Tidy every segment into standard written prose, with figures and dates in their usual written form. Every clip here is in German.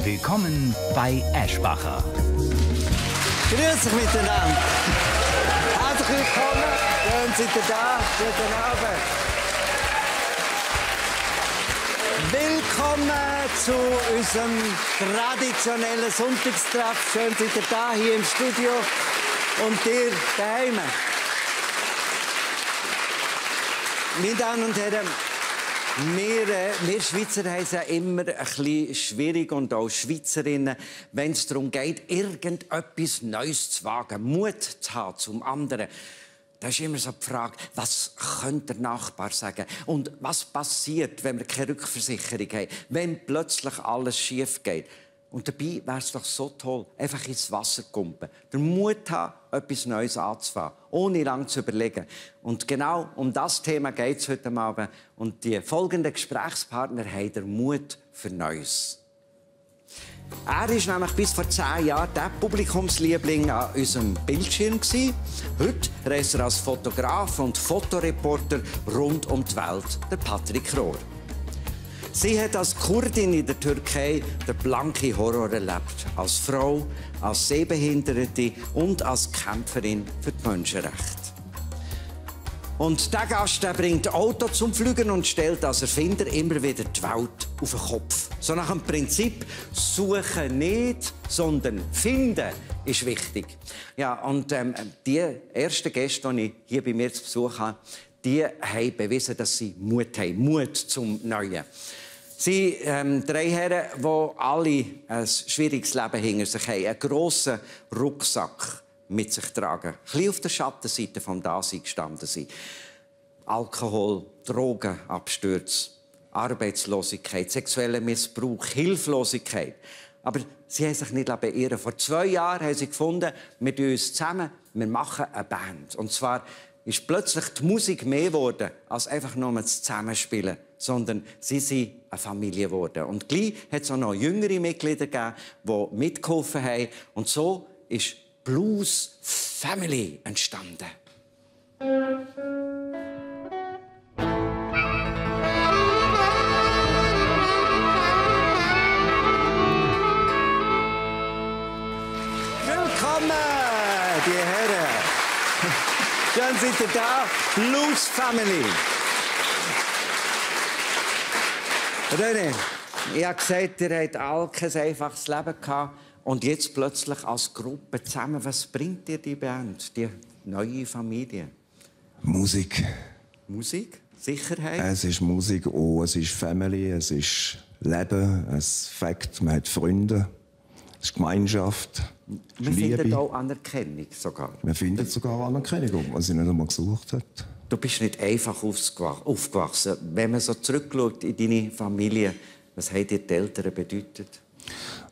Willkommen bei Eschbacher. Grüß dich miteinander. Herzlich willkommen. Schön seid ihr da. Guten Abend. Willkommen zu unserem traditionellen Sonntagstreff. Schön seid ihr da hier im Studio und ihr daheim. Meine Damen und Herren, wir Schweizer haben es ja immer ein bisschen schwierig, und auch Schweizerinnen, wenn es darum geht, irgendetwas Neues zu wagen, Mut zu haben zum anderen. Da ist immer so die Frage, was könnte der Nachbar sagen? Und was passiert, wenn wir keine Rückversicherung haben? Wenn plötzlich alles schief geht? Und dabei wäre es doch so toll, einfach ins Wasser zu kumpen. Den Mut haben, etwas Neues anzufangen, ohne lange zu überlegen. Und genau um das Thema geht es heute Abend. Und die folgenden Gesprächspartner haben den Mut für Neues. Er war nämlich bis vor 10 Jahren der Publikumsliebling an unserem Bildschirm. Heute reist er als Fotograf und Fotoreporter rund um die Welt, der Patrick Rohr. Sie hat als Kurdin in der Türkei den blanken Horror erlebt. Als Frau, als Sehbehinderte und als Kämpferin für die Menschenrechte. Und der Gast bringt Auto zum Fliegen und stellt als Erfinder immer wieder die Welt auf den Kopf. So nach dem Prinzip «Suchen nicht, sondern finden» ist wichtig. Ja, und die ersten Gäste, die ich hier bei mir zu Besuch habe, die haben bewiesen, dass sie Mut haben. Mut zum Neuen. Sie 3 Herren, die alle ein schwieriges Leben hinter sich haben, einen grossen Rucksack mit sich tragen, ein bisschen auf der Schattenseite des Daseins gestanden sind. Alkohol, Drogenabstürze, Arbeitslosigkeit, sexueller Missbrauch, Hilflosigkeit. Aber sie haben sich nicht beirren. Vor 2 Jahren haben sie gefunden, wir tun uns zusammen, wir machen eine Band. Und zwar ist plötzlich die Musik mehr geworden, als einfach nur das Zusammenspielen, sondern sie sind eine Familie geworden. Und gleich hat es auch noch jüngere Mitglieder gegeben, die mitgeholfen haben. Und so ist Blues Family entstanden. Willkommen, die Herren. Schön seid ihr da. Blues Family. René, ich habe gesagt, ihr habt alle kein einfaches Leben gehabt. Und jetzt plötzlich als Gruppe zusammen. Was bringt dir die Band, die neue Familie? Musik. Musik? Sicherheit? Es ist Musik, oh, es ist Family, es ist Leben, es Fakt, man hat Freunde, es ist Gemeinschaft. Man findet auch Anerkennung sogar. Man findet sogar Anerkennung, was sie nicht einmal gesucht hat. Du bist nicht einfach aufgewachsen. Wenn man so zurückschaut in deine Familie, was haben dir die Eltern bedeutet?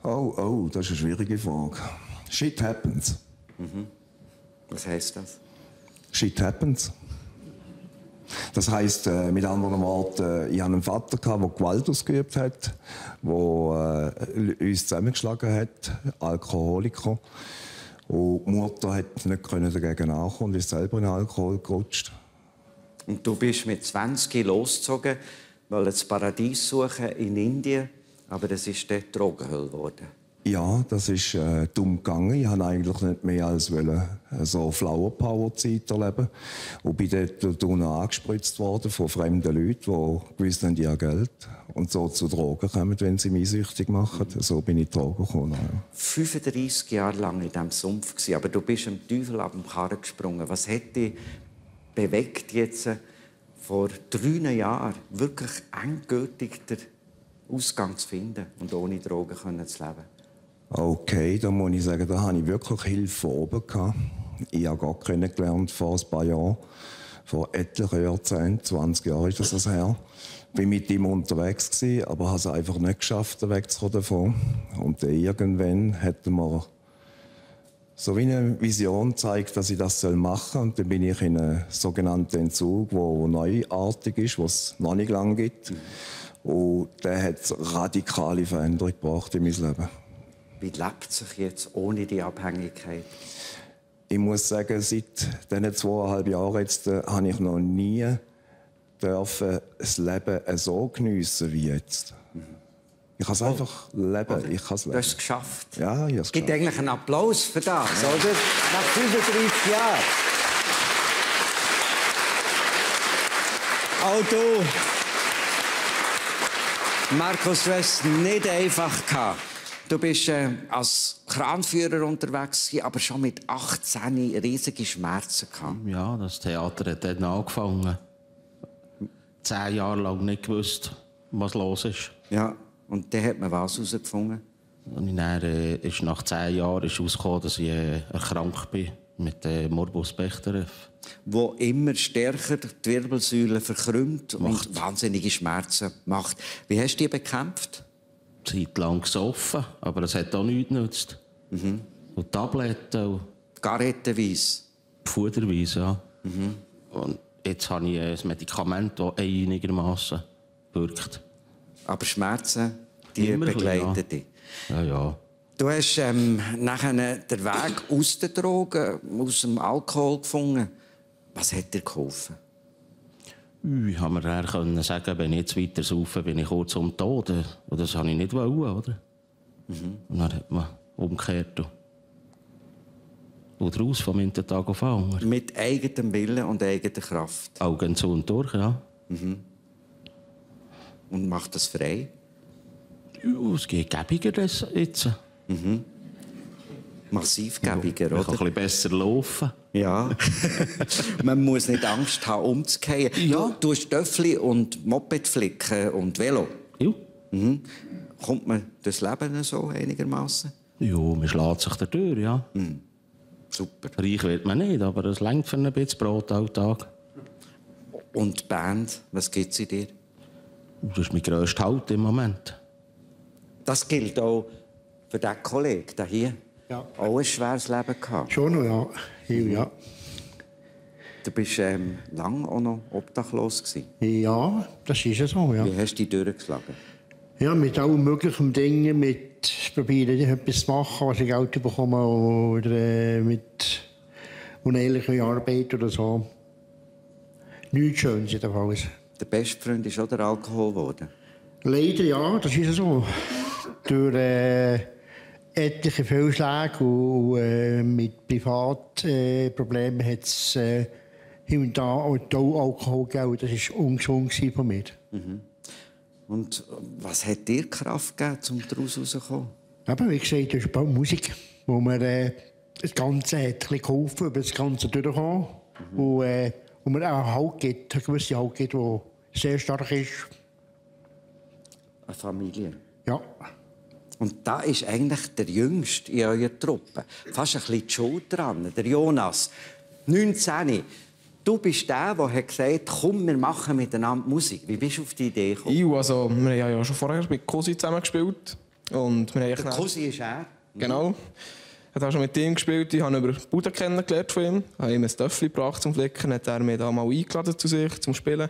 Oh, das ist eine schwierige Frage. Shit happens. Mhm. Was heisst das? Shit happens. Das heisst, mit anderen Worten, ich hatte einen Vater, der Gewalt ausgeübt hat, der uns zusammengeschlagen hat, Alkoholiker. Und die Mutter hat nicht dagegen ankommen und ist selber in Alkohol gerutscht. Und du bist mit 20 losgezogen, weil das Paradies suchen in Indien. Aber das ist die Drogenhölle geworden. Ja, das ist dumm gegangen. Ich wollte eigentlich nicht mehr als so Flower-Power-Zeit erleben. Und bin dort angespritzt worden von fremden Leuten, die gewusst haben, die haben Geld. Und so zu Drogen kommen, wenn sie mich süchtig machen. So bin ich Drogen gekommen. Ja. 35 Jahre lang in diesem Sumpf gewesen, aber du bist dem Teufel ab dem Karren gesprungen. Was hat dich bewegt jetzt vor 3 Jahren wirklich endgültig den Ausgang zu finden und ohne Drogen zu leben? Okay, da muss ich sagen, da hatte ich wirklich Hilfe von oben gehabt. Ich habe Gott kennengelernt vor ein paar Jahren, vor etlichen Jahrzehnten, 20 Jahre ist das her. Ich war mit ihm unterwegs gewesen, aber habe es einfach nicht geschafft, wegzukommen davon. Und irgendwann hat er mir so wie eine Vision gezeigt, dass ich das machen soll. Und dann bin ich in einen sogenannten Entzug, der neuartig ist, was es noch nicht lange gibt. Und der hat radikale Veränderung gebracht in mein Leben. Wie lebt sich jetzt ohne die Abhängigkeit? Ich muss sagen, seit diesen 2,5 Jahren jetzt, habe ich noch nie das Leben so geniessen wie jetzt. Ich kann es einfach leben. Ich kann es leben. Du hast es geschafft. Ja, ich habe es Es gibt geschafft. eigentlich einen Applaus für das, oder? Nach 35 Jahren. Auch du. Markus, du hast es nicht einfach gehabt. Du bist als Kranführer unterwegs gewesen, aber schon mit 18 riesige Schmerzen gehabt. Ja, das Theater hat dann angefangen. 10 Jahre lang nicht gewusst, was los ist. Ja, und dann hat man was herausgefunden? Und dann ist nach 10 Jahren herausgekommen, dass ich erkrankt bin mit Morbus Bechterew. Wo immer stärker die Wirbelsäule verkrümmt und wahnsinnige Schmerzen macht. Wie hast du die bekämpft? Zeit lang gesoffen, aber es hat auch nichts genützt. Und Tabletten und Garettenweise. Fuderweise, ja. Und jetzt habe ich ein Medikament, das einigermaßen wirkt. Aber Schmerzen, die Immer begleiten ein bisschen, dich. Ja, ja. Du hast nachher den Weg aus den Drogen, aus dem Alkohol gefunden. Was hat dir geholfen? Ich habe mir eher können sagen, wenn ich jetzt weiter saufe, bin ich kurz um Tod. Und das wollte ich nicht wollen, oder? Und dann hat man umgekehrt. Und raus vom einen Tag auf den anderen. Mit eigenem Willen und eigener Kraft. Augen zu und durch, ja. Und macht das frei? Ja, es geht gäbiger jetzt. Massiv gäbiger, Ich kann ein oder? bisschen besser laufen. Ja. Man muss nicht Angst haben, umzugehen. Ja. Du hast Töffli und Moped flicken und Velo. Ja. Kommt man das Leben so einigermaßen? Ja, man schlägt sich dadurch, ja. Super. Reich wird man nicht, aber es reicht für ein bisschen Brot alltag. Und die Band, was gibt sie dir? Das ist mein grösster Halt im Moment. Das gilt auch für diesen Kollegen da hier. Ja. Auch ein schweres Leben gehabt. Schon noch, ja. Ja. Du bist lange auch noch obdachlos gewesen. Ja, das ist ja so, ja. Wie hast du dich durchgeschlagen? Ja, mit allen möglichen Dingen, mit probieren, etwas zu machen, was ich Geld bekomme, oder mit unehrlicher Arbeit oder so. Nichts Schönes jedenfalls. Der beste Freund ist auch der Alkohol geworden. Leider ja, das ist ja so. Durch etliche Fehlschläge und mit Privatproblemen hat es hier und da auch Alkohol gegeben. Das war ungesund von mir. Und was hat dir Kraft gegeben, um daraus rauszukommen? Aber wie gesagt, das ist Musik, wo mir das Ganze hat ein bisschen geholfen, über das Ganze durchzukommen. Und wo mir auch Halt gibt, eine gewisse Halt gibt, die sehr stark ist. Eine Familie. Ja. Und da ist eigentlich der Jüngste in eurer Truppe. Fast ein bisschen die Schuld dran. Der Jonas, 19. Du bist der gesagt hat, komm, wir machen miteinander Musik. Wie bist du auf die Idee gekommen? Also, wir haben ja schon vorher mit Cosi zusammen gespielt. Und wir haben Der Cosi ist er. Genau. Ich habe auch schon mit ihm gespielt. Ich habe über Buddha kennengelernt von ihm. Ich habe ihm ein Töffel gebracht zum Flicken. Hat er mich da mal eingeladen zu sich zum Spielen.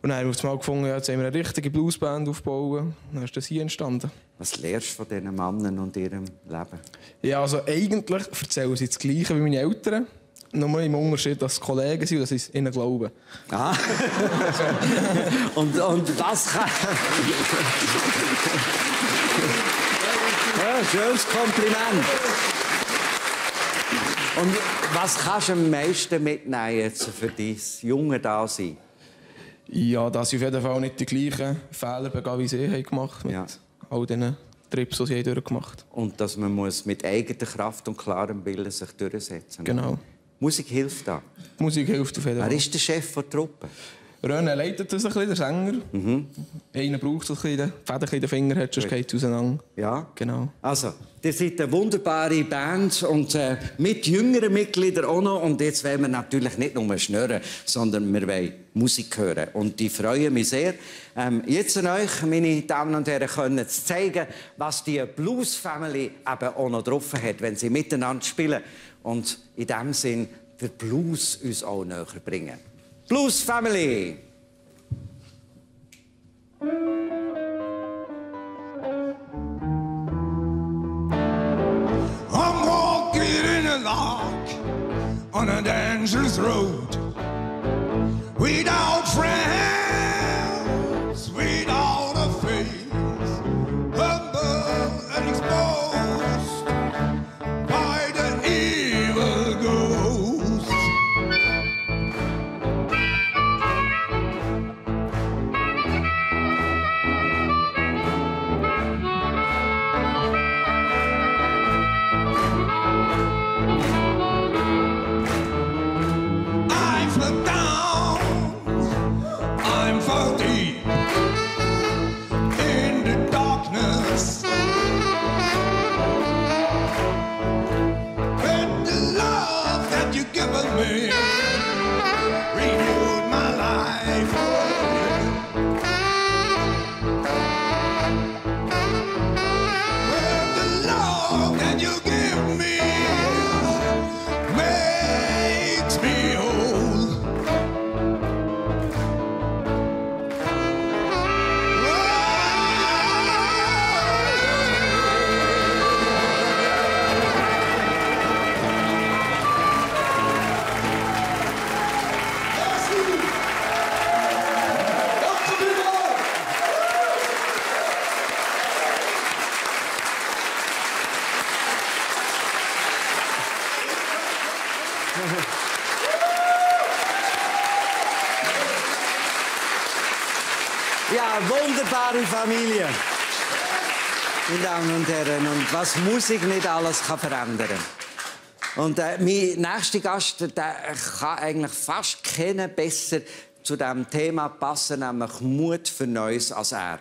Und dann haben wir auf einmal gefunden, ja, jetzt haben wir eine richtige Bluesband aufbauen. Dann ist das hier entstanden. Was lernst du von diesen Männern und ihrem Leben? Ja, also eigentlich erzählen sie das Gleiche wie meine Eltern. Nur im Unterschied, dass es Kollegen sind und dass sie es ihnen glauben. Ah. und das kann... Ja, schönes Kompliment. Und was kannst du am meisten mitnehmen jetzt für dein junge Dasein? Ja, dass sie auf jeden Fall nicht die gleichen Fehler begehen, wie sie gemacht haben. Ja. Mit all diesen Trips, die sie durchgemacht haben. Und dass man muss mit eigener Kraft und klarem Willen sich durchsetzen muss. Genau. Musik hilft da. Die Musik hilft auf jeden Fall. Wer ist der Chef der Truppe? René leitet das ein bisschen, der Sänger. Einer braucht ein bisschen, die Fäden in den Fingern hat, sonst geht es auseinander. Ja. Genau. Also, ihr seid eine wunderbare Band und mit jüngeren Mitgliedern auch noch. Und jetzt wollen wir natürlich nicht nur schnurren, sondern wir wollen Musik hören. Und ich freue mich sehr, jetzt an euch, meine Damen und Herren, können zu zeigen, was die Blues Family eben auch noch drauf hat, wenn sie miteinander spielen. Und in diesem Sinn den Blues uns auch näher bringen. Blues Family! I'm walking in the dark on a dangerous road without friends, without a face. so deep in the darkness. But the love that you've given me renewed my life. But the love that you give me makes me whole. Ja, wunderbare Familie. Meine Damen und Herren, und was Musik nicht alles kann verändern kann. Und mein nächster Gast, der kann eigentlich fast keiner besser zu diesem Thema passen, nämlich Mut für Neues als er.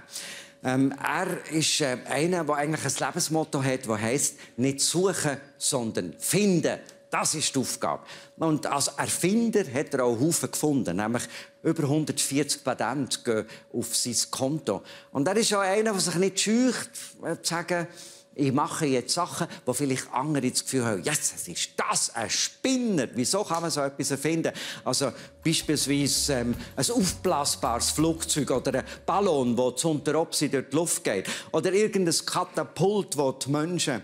Er ist einer, der eigentlich ein Lebensmotto hat, das heisst, nicht suchen, sondern finden. Das ist die Aufgabe. Und als Erfinder hat er auch Haufen gefunden, nämlich über 140 Patente gehen auf sein Konto. Und er ist auch einer, der sich nicht scheucht, zu sagen, ich mache jetzt Sachen, wo vielleicht andere das Gefühl haben, yes, ist das ein Spinner? Wieso kann man so etwas erfinden? Also beispielsweise ein aufblasbares Flugzeug oder ein Ballon, der zu Unteropsi durch die Luft geht. Oder irgendein Katapult, das die Menschen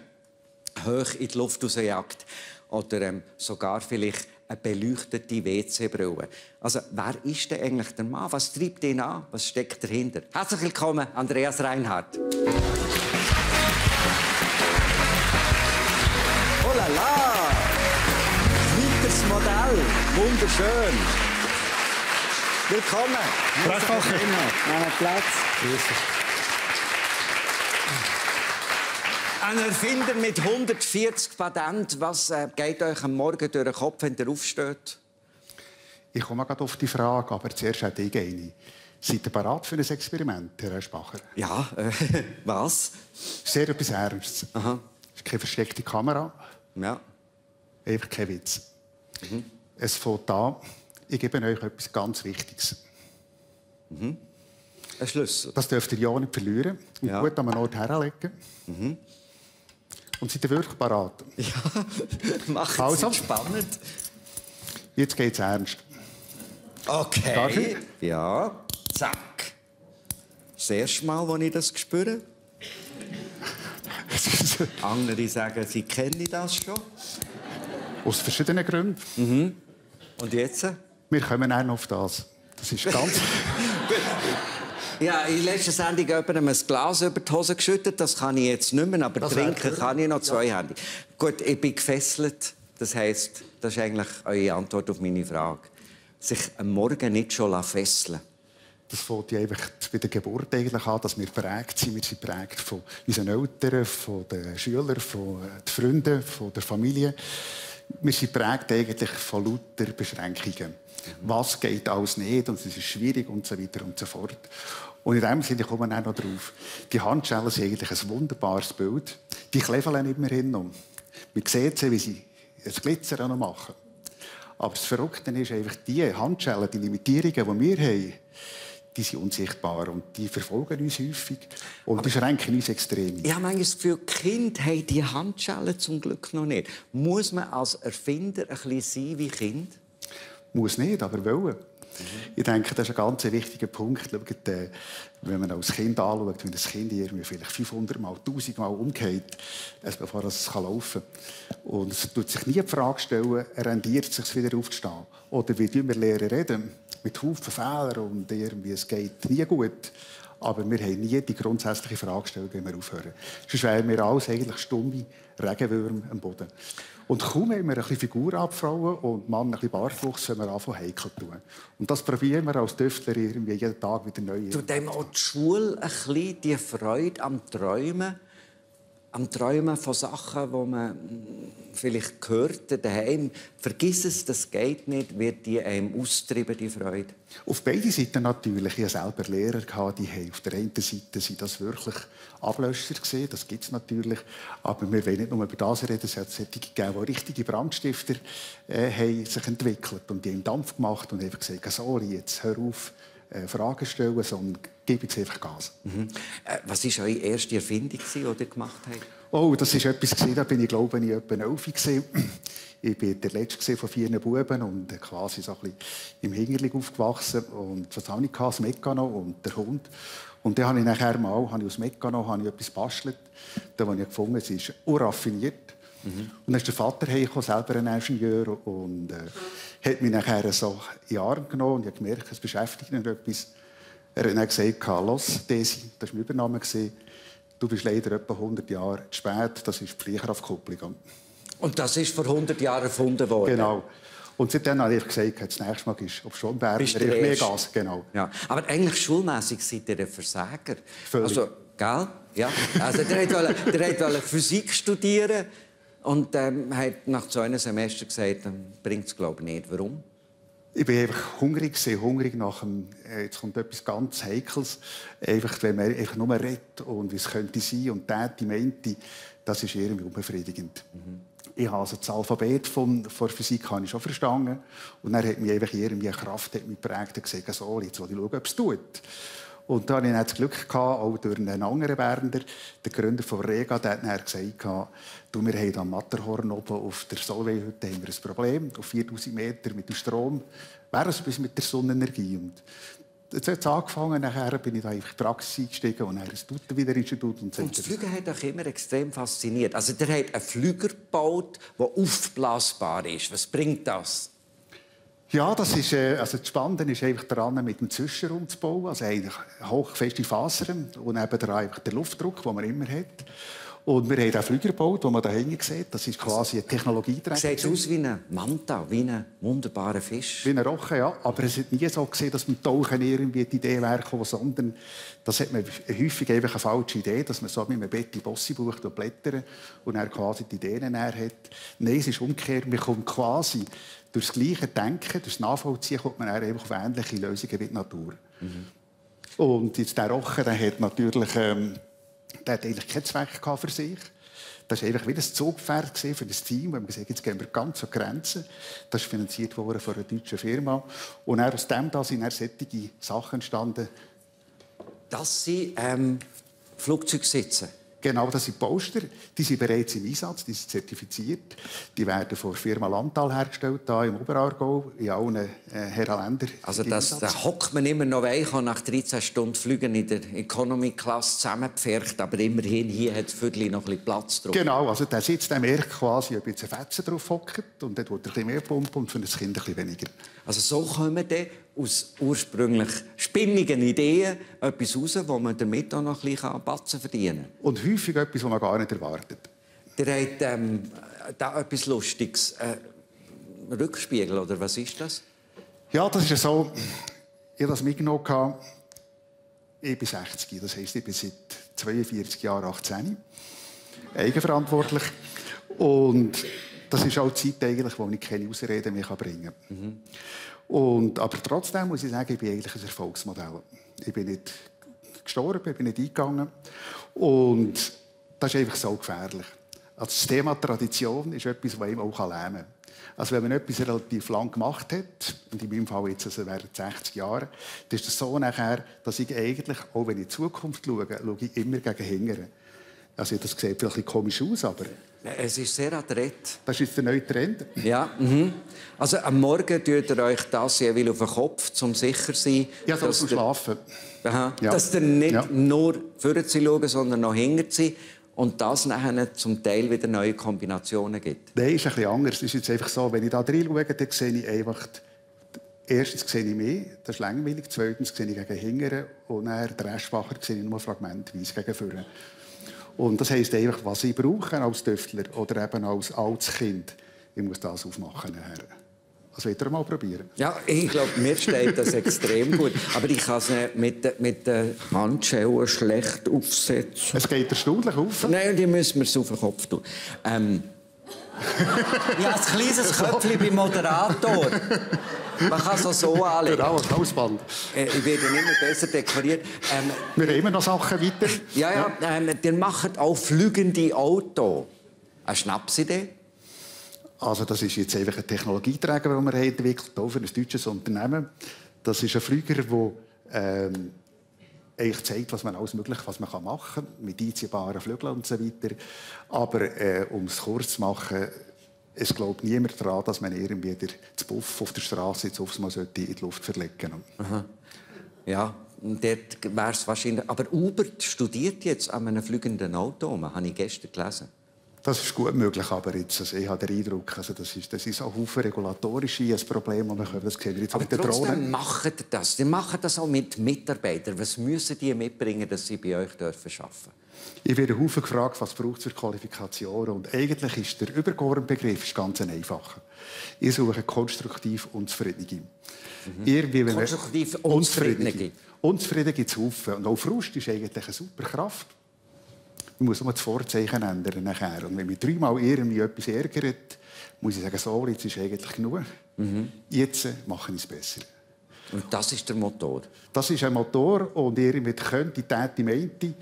hoch in die Luft rausjagt. Oder sogar vielleicht eine beleuchtete WC-Brille. Also, wer ist denn eigentlich der Mann? Was treibt ihn an? Was steckt dahinter? Herzlich willkommen, Andreas Reinhardt. Oh la la! Weiteres Modell. Wunderschön. Willkommen. Brechbacher. Nehmen Platz. Ein Erfinder mit 140 Patenten. Was geht euch am Morgen durch den Kopf, wenn ihr aufsteht? Ich komme gerade auf die Frage, aber zuerst hätte ich eine. Seid ihr bereit für ein Experiment, Herr Eschbacher? Ja, was? Sehr etwas Ernstes. Aha. Es ist keine versteckte Kamera. Ja. Einfach kein Witz. Es fängt an. Ich gebe euch etwas ganz Wichtiges. Ein Schlüssel. Das dürft ihr ja nicht verlieren. Und Ja. gut an einen Ort herlegen. Und seid ihr wirklich bereit? Ja, mach Also. es spannend. Jetzt geht's ernst. Darf Okay. ich? Ja, zack. Das erste Mal, als ich das spüre. Andere sagen, sie kennen das schon. Aus verschiedenen Gründen. Und jetzt? Wir kommen dann auf das. Das ist ganz... Ja, in der letzten Sendung jemandem ein Glas über die Hose geschüttet. Das kann ich jetzt nicht mehr, aber Das trinken wäre- kann ich noch zweihändig. Gut, ich bin gefesselt. Das heisst, das ist eigentlich eure Antwort auf meine Frage. Sich am Morgen nicht schon fesseln lassen. Das fängt ja einfach bei der Geburt eigentlich an, dass wir prägt sind. Wir sind prägt von unseren Eltern, von den Schülern, von den Freunden, von der Familie. Wir sind prägt eigentlich von lauter Beschränkungen. Was geht alles nicht und es ist schwierig und so weiter und so fort. Und in dem Sinne kommen wir auch noch drauf. Die Handschellen sind eigentlich ein wunderbares Bild. Die kleveln immer hin. Man sieht sie, wie sie ein Glitzer noch machen. Aber das Verrückte ist einfach, die Handschellen, die Limitierungen, die wir haben, die sind unsichtbar und die verfolgen uns häufig und beschränken uns extrem. Ich habe manchmal das Gefühl, die Kinder haben die Handschellen zum Glück noch nicht. Muss man als Erfinder ein bisschen sein wie Kind? Muss nicht, aber wollen. Ich denke, das ist ein ganz wichtiger Punkt. Schaut, wenn man als Kind anschaut, wenn das Kind irgendwie vielleicht 500 Mal, 1000 Mal umgeht, bevor es laufen kann. Und es tut sich nie die Frage stellen, rendiert es sich wieder aufzustehen? Oder wie wir lernen reden, mit Haufen Fehlern und irgendwie, es geht nie gut. Aber wir haben nie die grundsätzliche Frage gestellt, wenn wir aufhören. Sonst wären wir alles eigentlich stumme Regenwürmer am Boden. Und kaum haben wir ein bisschen Figur abfrauen und Mann ein bisschen Bartwuchs, wenn wir anfangen heikel tun. Und das probieren wir als Tüftler irgendwie jeden Tag wieder neu. Tut dem auch die Schule ein bisschen die Freude am Träumen am Träumen von Sachen, die man vielleicht hört daheim. Vergiss es, das geht nicht, wird die einem austreiben, die Freude? Auf beide Seiten natürlich. Ich hatte selber Lehrer, die haben auf der einen Seite sind das wirklich Ablöscher gesehen, das gibt es natürlich. Aber wir wollen nicht nur über das reden, es hat solche gegeben, die richtige Brandstifter haben sich entwickelt und die haben Dampf gemacht und einfach gesagt, sorry, jetzt hör auf, Fragen stellen, sondern gib jetzt einfach Gas. Was war eure erste Erfindung, die ihr gemacht habt? Oh, das war etwas, da bin ich, glaube ich, etwa 11 gewesen. Ich war der Letzte von 4 Buben und quasi so ein bisschen im Hinterling aufgewachsen. Und was habe ich? Das Meccano und der Hund. Und dann habe ich nachher mal aus Meccano etwas gebastelt. Da habe ich gefunden, es ist urraffiniert. Und dann ist der Vater hergekommen, selber ein Ingenieur, und hat mich nachher so in die Arme genommen. Und ich habe gemerkt, es beschäftigt ihn etwas. Er hat dann gesagt, «Los, Desi», das war mein Übernahme, «du bist leider etwa 100 Jahre zu spät, das ist die Fliegerauskupplung.» Und das ist vor 100 Jahren erfunden worden? Genau. Und seitdem habe ich gesagt, das nächste Mal ist auf schon Berg, mehr Gas. Genau. Ja. Aber eigentlich schulmässig seid ihr ein Versager. Völlig. Also, gell? Ja. Also, der wollte Physik studieren und hat nach 2 Semestern gesagt, dann bringt es, glaube ich, nicht. Warum? Ich bin einfach hungrig nach dem, jetzt kommt etwas ganz Heikles, einfach, wenn man einfach nur redet und wie es könnte sein und die meinte, das ist irgendwie unbefriedigend. Ich habe also das Alphabet von Physik habe ich schon verstanden und er hat mich einfach irgendwie eine Kraft geprägt und gesagt, so, jetzt will ich schauen, ob es tut. Und da hatte ich dann das Glück gehabt, auch durch einen anderen Berner, der Gründer von Rega, der hat dann gesagt, du, wir haben am Matterhorn oben auf der Solvay-Hütte ein Problem, auf 4000 Meter mit dem Strom, wäre es bis mit der Sonnenenergie. Und jetzt hat es angefangen, nachher bin ich da in die Praxis eingestiegen und dann das Tutenwieder-Institut. Und das Fliegen hat euch immer extrem fasziniert. Also, ihr habt einen Flüger gebaut, der aufblasbar ist. Was bringt das? Ja, das ist, also das Spannende ist einfach daran, mit dem Zwischenraum zu bauen. Also eigentlich hochfeste Fasern und nebenan einfach der Luftdruck, den man immer hat. Und wir haben auch Flüger gebaut, den man da hinten sieht. Das ist quasi eine Technologieträger. Sieht aus wie ein Manta, wie ein wunderbarer Fisch. Wie ein Rochen, ja. Aber es hat nie so gesehen, dass beim Tauchen irgendwie die Idee wäre, sondern das hat man häufig einfach eine falsche Idee, dass man so mit einem Betty Bossi bucht und blättern und dann quasi die Ideen hat. Nein, es ist umgekehrt. Man kommt quasi durch das gleiche Denken, durch das Nachvollziehen, kommt man dann einfach auf ähnliche Lösungen wie die Natur. Und jetzt der Rochen, der hat natürlich der hat eigentlich keinen Zweck für sich. Das war einfach wie ein Zugpferd für das Team. Wir haben gesagt, jetzt gehen wir ganz an die Grenze. Das ist finanziert worden von einer deutschen Firma. Und dann aus dem sind dann solche Sachen entstanden. Das sind Flugzeugsitze? Genau, das sind Poster. Die sind bereits im Einsatz, die sind zertifiziert. Die werden von der Firma Landtal hergestellt, hier im Oberaargau, in allen Herrenländern. Also da hockt man immer noch weich und nach 13 Stunden Flügen in der Economy-Klasse zusammengepfercht, aber immerhin hier hat das Viertel noch ein bisschen Platz drauf. Genau, also der sitzt, der merkt quasi, ob jetzt ein Fetzen drauf hockt und dann wird er ein bisschen mehr pumpen und für das Kind ein bisschen weniger. Also so kommen dann aus ursprünglich spinnigen Ideen etwas raus, wo man damit auch noch ein bisschen Batzen verdienen kann. Und häufig etwas, was man gar nicht erwartet. Der hat da etwas Lustiges. Rückspiegel, oder was ist das? Ja, das ist so. Ich habe das mitgenommen. Ich bin 60, das heisst, ich bin seit 42 Jahren 18. Eigenverantwortlich. Und das ist auch die Zeit, eigentlich, wo ich keine Ausreden mehr bringen kann. Aber trotzdem muss ich sagen, ich bin eigentlich ein Erfolgsmodell. Ich bin nicht gestorben, ich bin nicht eingegangen. Und das ist einfach so gefährlich. Also das Thema Tradition ist etwas, das einem auch lähmen kann. Also wenn man etwas relativ lang gemacht hat, und in meinem Fall jetzt also während 60 Jahren, dann ist es so nachher, dass ich eigentlich, auch wenn ich in die Zukunft schaue ich immer gegen Hingern. Also das sieht vielleicht ein bisschen komisch aus, aber... Es ist sehr adrett. Das ist jetzt der neue Trend. Ja, Also am Morgen tut ihr euch das jeweils auf den Kopf, um sicher zu sein. Ja, so zum Schlafen. Aha, ja. Dass ihr nicht nur vorne zu schauen, sondern noch hinten zu und das nachher zum Teil wieder neue Kombinationen gibt. Nein, ist ein bisschen anders. Es ist jetzt einfach so, wenn ich da reinschaue, dann sehe ich einfach... Erstens sehe ich mehr, das ist langweilig. Zweitens sehe ich gegen Hingern. Und dann der Restbacher sehe ich nur fragmentweise gegen vorne. Und das heisst einfach, was ich brauche als Töffler oder eben als altes Kind, ich muss das aufmachen nachher. Also wollt ihr mal probieren? Ja, ich glaube, mir steht das extrem gut. Aber ich kann es mit den Handschellen schlecht aufsetzen. Es geht erstaunlich auf. Nein, die müssen wir auf den Kopf tun. Ja, ein kleines Köpfchen beim Moderator. Man kann es auch so anlegen. Genau, als Hausband. Ich werde immer besser dekoriert. Wir haben immer noch Sachen weiter. Ja. Die machen auch fliegende Autos. Eine Schnapsidee? Also das ist jetzt einfach ein Technologieträger, den wir haben entwickelt haben, für ein deutsches Unternehmen. Das ist ein Flüger, der eigentlich zeigt, was man alles Mögliche was man machen kann, mit einziehbaren Flügeln und so weiter. Aber um es kurz zu machen, es glaubt niemand daran, dass man irgendwie das Buff auf der Straße jetzt aufs Mal in die Luft verlegen sollte. Aha. Ja, dort wäre es wahrscheinlich... Aber Uber studiert jetzt an einem fliegenden Auto. Das habe ich gestern gelesen. Das ist gut möglich, aber jetzt, also ich habe den Eindruck, also das ist auch Haufen regulatorische ein Problem, das wir können. Das sehen wir jetzt aber mit den trotzdem Drohnen. machen die das. Die machen das auch mit Mitarbeitern. Was müssen die mitbringen, dass sie bei euch arbeiten dürfen? Ich werde Haufen gefragt, was braucht es für Qualifikationen. Und eigentlich ist der übergeordnete Begriff ganz einfach. Ich suche konstruktiv Unzufriedene. Konstruktiv Unzufriedene. Unzufrieden gibt es Haufen. Und auch Frust ist eigentlich eine super Kraft. Ich muss nur das Vorzeichen ändern nachher. Und wenn mich dreimal irgendwie etwas ärgert, muss ich sagen, so, jetzt ist eigentlich genug. Jetzt mache ich es besser. Und das ist der Motor? Das ist ein Motor und irgendwie könnte die meinte.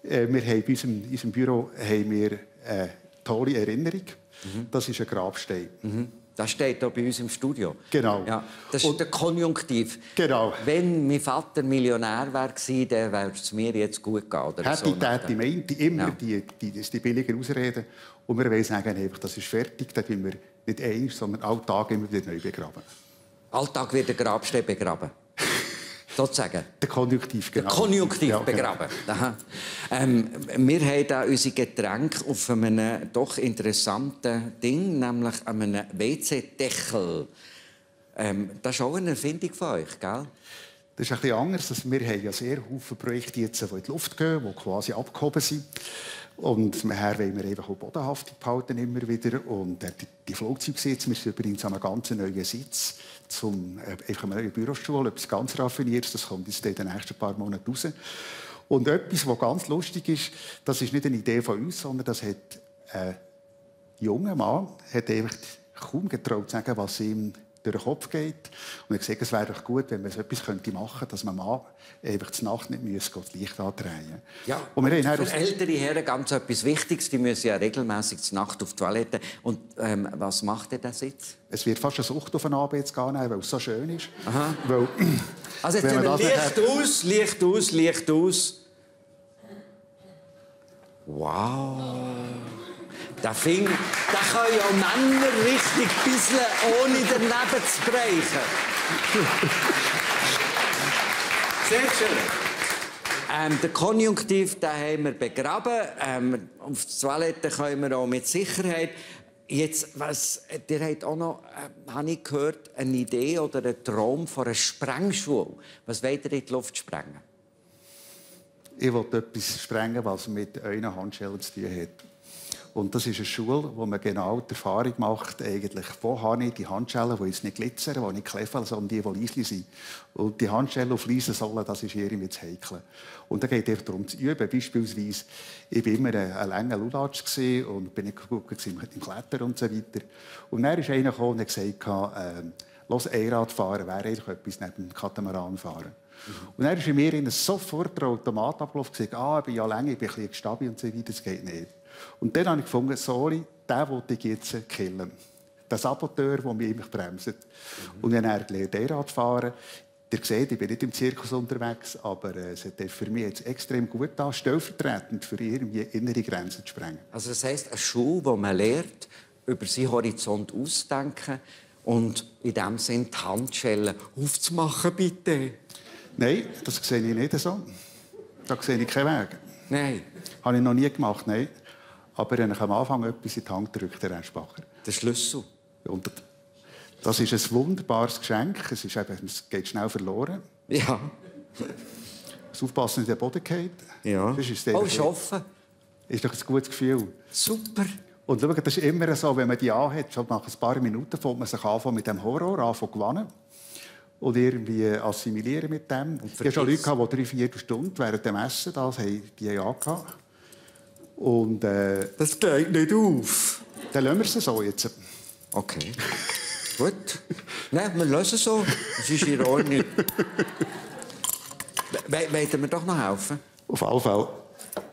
Wir haben bei unserem Büro haben wir eine tolle Erinnerung. Das ist ein Grabstein. Das steht hier bei uns im Studio. Genau. Ja, das ist der Konjunktiv. Genau. Wenn mein Vater Millionär wäre, dann wäre es mir jetzt gut gegangen. Hätte meinte immer die billigen Ausreden. Und wir wollen sagen, einfach, das ist fertig. Das wollen wir nicht eins, sondern alle Tage immer wieder neu begraben. Alltag wird der Grabstein begraben. Sozusagen. Der Konjunktiv, genau. Der Konjunktiv ja, begraben. Genau. Wir haben da unsere Getränke auf einem doch interessanten Ding, nämlich einem WC-Deckel. Das ist auch eine Erfindung von euch, gell? Das ist ein bisschen anders. Wir haben ja sehr viele Projekte, die in die Luft gehen, die quasi abgehoben sind. Und nachher wollen wir einfach auch Bodenhaftung behalten, immer wieder. Und die Flugzeugsitze, wir sind übrigens an einem ganz neuen Sitz, einfach eine neue Bürostuhl, etwas ganz Raffiniertes, das kommt jetzt in den nächsten paar Monaten raus. Und etwas, was ganz lustig ist, das ist nicht eine Idee von uns, sondern das hat ein junger Mann hat einfach kaum getraut zu sagen, was ihm durch den Kopf geht. Und ich gesagt, es wäre doch gut, wenn man so etwas machen könnte, dass man mal einfach die Nacht nicht das Licht andrehen. Ja, und wir haben für ältere Herren ganz etwas Wichtiges. Die müssen ja regelmäßig die Nacht auf die Toilette. Und was macht der Sitz? Es wird fast eine Sucht auf einen Abend zu gehen, weil es so schön ist. Aha. Weil, also jetzt Licht aus, Licht aus. Wow. Da können ja Männer richtig bisschen ohne daneben zu brechen. Sehr schön. Den Konjunktiv den haben wir begraben. Auf die Toilette können wir auch mit Sicherheit. Jetzt, ihr habt auch noch, habe ich gehört, eine Idee oder einen Traum von einer Sprengschule. Was wollt ihr in die Luft sprengen? Ich will etwas sprengen, was mit euren Handschellen zu tun hat. Und das ist eine Schule, wo man genau die Erfahrung macht, eigentlich, wo habe ich die Handschellen, die jetzt nicht glitzern, die nicht kläffen, sondern die leise sind. Und die Handschellen auf leise sollen, das ist irgendwie das Heikle. Und da geht es darum zu üben. Beispielsweise, ich war immer ein langer Lulatsch und bin nicht gut mit dem Klettern und so weiter. Und dann ist einer gekommen und hat gesagt, los, Einradfahren wäre eigentlich etwas neben dem Katamaranfahren. Und dann ist in mir sofort der Automat abgelaufen und gesagt, ich bin ja länger, ich bin ein bisschen gestabil und so weiter, das geht nicht. Und dann habe ich gefunden, sorry, den wollte ich jetzt killen. Der Saboteur, der mich immer bremst. Und dann habe ich gelernt, Einrad fahren. Ihr seht, ich bin nicht im Zirkus unterwegs, aber es hat für mich jetzt extrem gut da, stellvertretend für irgendwie innere Grenzen zu sprengen. Also das heisst, eine Schule, wo man lernt, über seinen Horizont auszudenken und in dem Sinne die Handschellen aufzumachen, bitte. Nein, das sehe ich nicht so. Da sehe ich keinen Weg. Nein. Habe ich noch nie gemacht, nein. Aber wenn ich am Anfang etwas in die Hand drücke, der Rennspacher. Der Schlüssel. Und das ist ein wunderbares Geschenk. Es geht schnell verloren. Ja. Das Aufpassen, in den Boden geht. Ja. Ist offen. Ist doch ein gutes Gefühl. Super. Und schau, das ist immer so, wenn man die anhat, schon nach ein paar Minuten fängt man sich an mit dem Horror an zu gewinnen. Und irgendwie assimilieren mit dem. Ich hatte schon Leute, die 3-4 Stunden während dem Essen das haben die angehabt. Und das geht nicht auf. Dann lassen wir es so jetzt. Okay. Gut. Nein, wir lassen es so. Das ist in Ordnung. Wollt ihr mir doch noch helfen? Auf alle Fälle.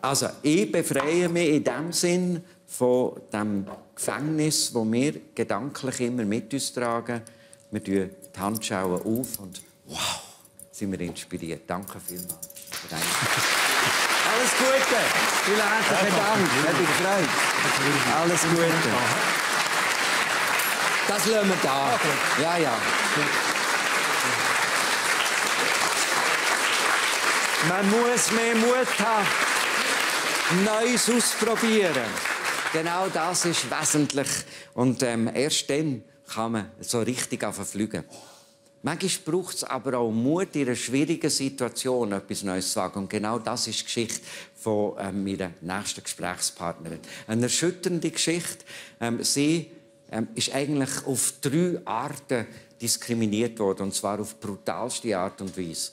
Also, ich befreie mich in dem Sinn von dem Gefängnis, das wir gedanklich immer mit uns tragen. Wir tun die Handschuhe auf und wow, sind wir inspiriert. Danke vielmals. Alles Gute. Vielen herzlichen Dank. Hat mich gefreut. Alles Gute. Das lassen wir da. Ja, ja. Man muss mehr Mut haben, Neues ausprobieren. Genau das ist wesentlich. Und erst dann kann man so richtig fliegen. Manchmal braucht es aber auch Mut, in einer schwierigen Situation etwas Neues zu wagen. Und genau das ist die Geschichte von meiner nächsten Gesprächspartnerin. Eine erschütternde Geschichte. Sie ist eigentlich auf 3 Arten diskriminiert worden, und zwar auf brutalste Art und Weise.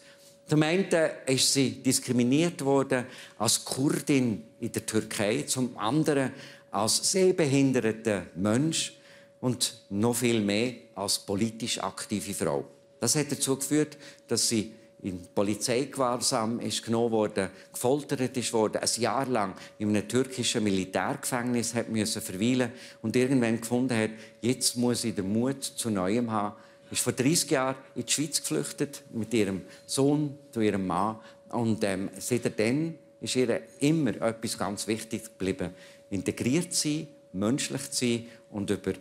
Zum einen ist sie diskriminiert worden als Kurdin in der Türkei, zum anderen als sehbehinderter Mensch und noch viel mehr als politisch aktive Frau. Das hat dazu geführt, dass sie in Polizeigewahrsam ist genommen wurde, gefoltert ist worden, ein Jahr lang in einem türkischen Militärgefängnis hat müssen verweilen und irgendwann gefunden hat, jetzt muss sie den Mut zu Neuem haben. Ist vor 30 Jahren in die Schweiz geflüchtet mit ihrem Sohn zu ihrem Mann und seitdem ist ihr immer etwas ganz wichtig geblieben: integriert zu sein, menschlich zu sein und über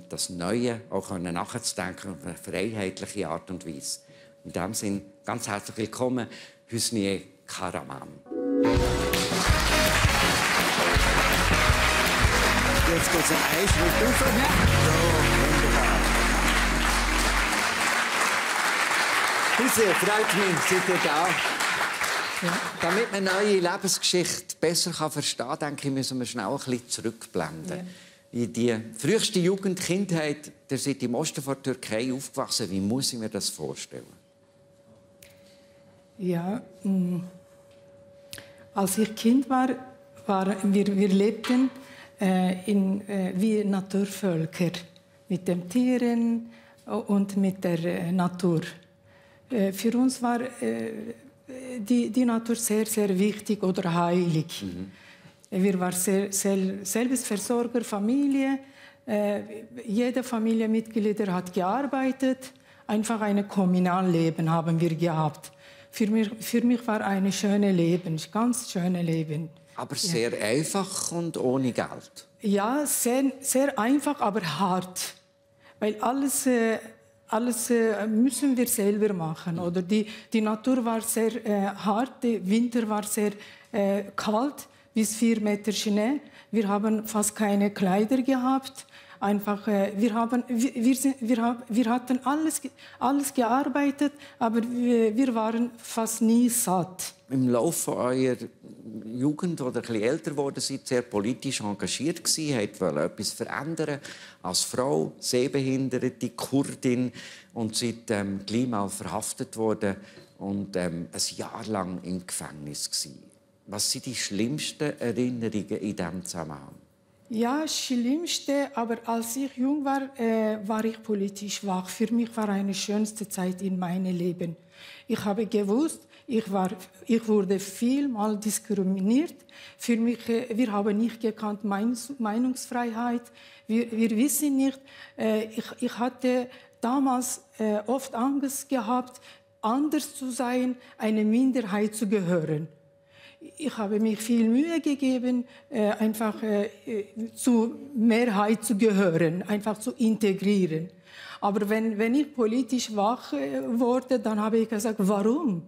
das Neue auch nachzudenken auf eine freiheitliche Art und Weise. In diesem Sinne ganz herzlich willkommen, Hüsniye Karaman. Jetzt geht es einen Schritt rauf. So, wunderbar. Hüsniye, freut mich, seid ihr da. Ja. Damit man neue Lebensgeschichte besser verstehen kann, denke ich, müssen wir schnell ein bisschen zurückblenden. Ja. In die früheste Jugend, Kindheit, der seid im Osten der Türkei aufgewachsen. Wie muss ich mir das vorstellen? Ja, als ich Kind war, wir lebten wie Naturvölker, mit den Tieren und mit der Natur. Für uns war die Natur sehr, sehr wichtig oder heilig. Mhm. Wir waren Selbstversorger, Familie. Jede Familienmitglied hat gearbeitet. Einfach ein Kommunalleben haben wir gehabt. Für mich war ein schönes Leben, ganz schönes Leben. Aber sehr einfach und ohne Geld? Ja, sehr, sehr einfach, aber hart. Weil alles müssen wir selber machen. Oder die Natur war sehr hart, der Winter war sehr kalt, bis 4 Meter Schnee. Wir haben fast keine Kleider gehabt. Einfach, wir hatten alles gearbeitet, aber wir waren fast nie satt. Im Laufe eurer Jugend oder etwas älter geworden seid, sehr politisch engagiert gewesen, wollt etwas verändern als Frau, sehbehinderte Kurdin und seid gleich mal verhaftet worden und ein Jahr lang im Gefängnis gewesen. Was sind die schlimmsten Erinnerungen in diesem Zusammenhang? Ja, schlimmste, aber als ich jung war, war ich politisch wach. Für mich war eine schönste Zeit in meinem Leben. Ich habe gewusst, ich wurde vielmal diskriminiert. Für mich, wir haben nicht gekannt Meinungsfreiheit. Wir wissen nicht. Ich hatte damals oft Angst gehabt, anders zu sein, einer Minderheit zu gehören. Ich habe mir viel Mühe gegeben, einfach zur Mehrheit zu gehören, einfach zu integrieren. Aber wenn ich politisch wach wurde, dann habe ich gesagt, warum?